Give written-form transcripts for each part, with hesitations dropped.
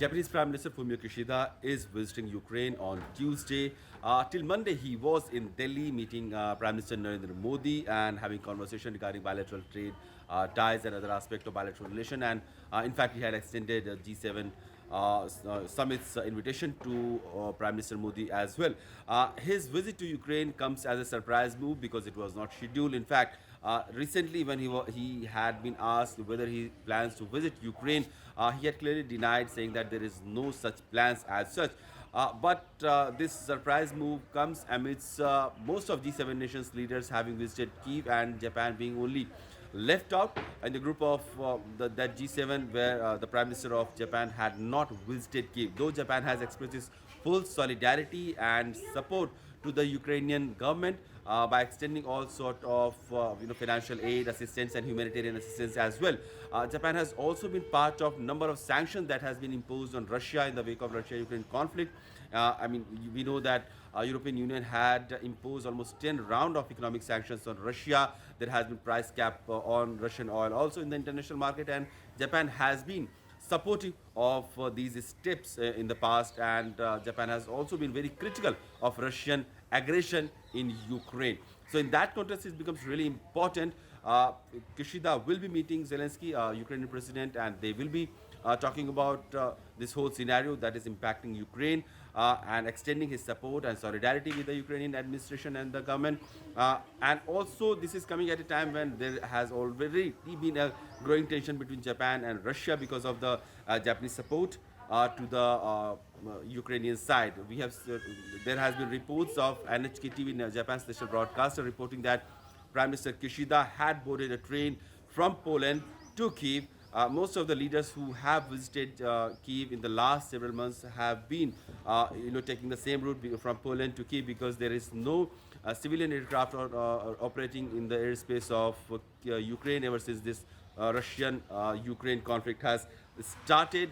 Japanese Prime Minister Fumio Kishida is visiting Ukraine on Tuesday. Till Monday, he was in Delhi meeting Prime Minister Narendra Modi and having conversation regarding bilateral trade ties and other aspects of bilateral relation. And in fact, he had extended G7 summit's invitation to Prime Minister Modi as well. His visit to Ukraine comes as a surprise move because it was not scheduled. In fact, recently when he had been asked whether he plans to visit Ukraine, he had clearly denied, saying that there is no such plans as such. But this surprise move comes amidst most of G7 nations leaders having visited Kyiv and Japan being only left out in the group of that G7 where the Prime Minister of Japan had not visited Kyiv. Though Japan has expressed its full solidarity and support to the Ukrainian government by extending all sort of financial aid, assistance and humanitarian assistance as well. Japan has also been part of number of sanctions that has been imposed on Russia in the wake of Russia-Ukraine conflict. We know that European Union had imposed almost 10 rounds of economic sanctions on Russia. There has been price cap on Russian oil also in the international market, and Japan has been supportive of these steps in the past, and Japan has also been very critical of Russian aggression in Ukraine. So in that context, it becomes really important. Kishida will be meeting Zelenskyy, Ukrainian president, and they will be talking about this whole scenario that is impacting Ukraine and extending his support and solidarity with the Ukrainian administration and the government. And also this is coming at a time when there has already been a growing tension between Japan and Russia because of the Japanese support to the Ukrainian side. There has been reports of NHK TV, Japan's national broadcaster, reporting that Prime Minister Kishida had boarded a train from Poland to Kyiv. Most of the leaders who have visited Kyiv in the last several months have been taking the same route from Poland to Kyiv because there is no civilian aircraft operating in the airspace of Ukraine ever since this Russian-Ukraine conflict has started.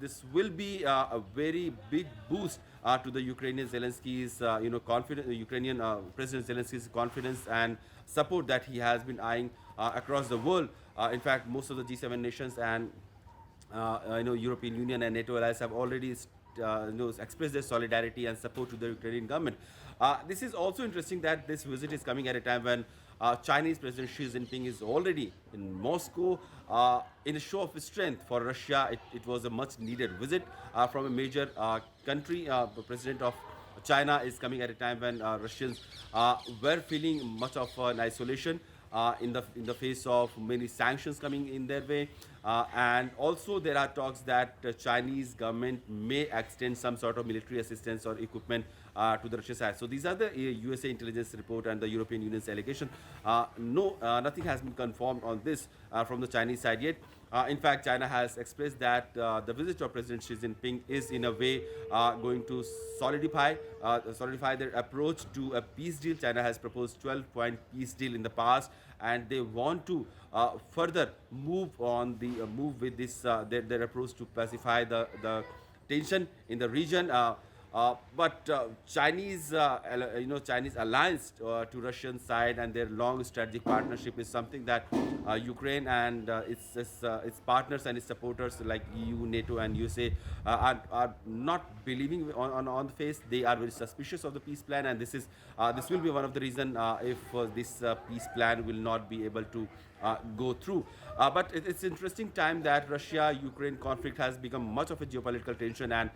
This will be a very big boost to the Ukrainian Zelensky's confidence, Ukrainian President Zelensky's confidence and support that he has been eyeing across the world. In fact, most of the G7 nations and European Union and NATO allies have already expressed their solidarity and support to the Ukrainian government. This is also interesting that this visit is coming at a time when Chinese President Xi Jinping is already in Moscow. In a show of strength for Russia, it was a much needed visit from a major country. The President of China is coming at a time when Russians were feeling much of an isolation in the face of many sanctions coming in their way, and also there are talks that the Chinese government may extend some sort of military assistance or equipment to the Russian side. So these are the USA intelligence report and the European Union's allegation. Nothing has been confirmed on this from the Chinese side yet. In fact, China has expressed that the visit of President Xi Jinping is in a way going to solidify their approach to a peace deal. China has proposed 12-point peace deal in the past, and they want to further move with this their approach to pacify the tension in the region. But Chinese alliance to Russian side and their long strategic partnership is something that Ukraine and its partners and its supporters like EU, NATO, and USA are not believing on the face. They are very suspicious of the peace plan, and this will be one of the reasons if this peace plan will not be able to go through. But it's interesting time that Russia-Ukraine conflict has become much of a geopolitical tension, and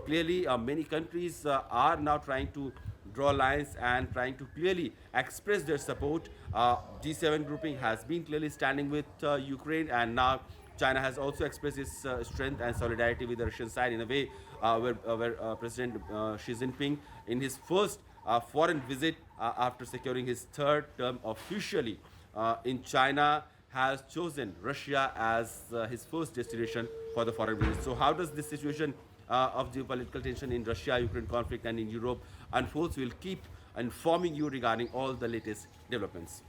clearly many countries are now trying to draw lines and trying to clearly express their support. G7 grouping has been clearly standing with Ukraine, and now China has also expressed its strength and solidarity with the Russian side in a way where President Xi Jinping, in his first foreign visit after securing his third term officially in China, has chosen Russia as his first destination for the foreign visit. So how does this situation of geopolitical tension in Russia-Ukraine conflict and in Europe unfolds? We'll keep informing you regarding all the latest developments.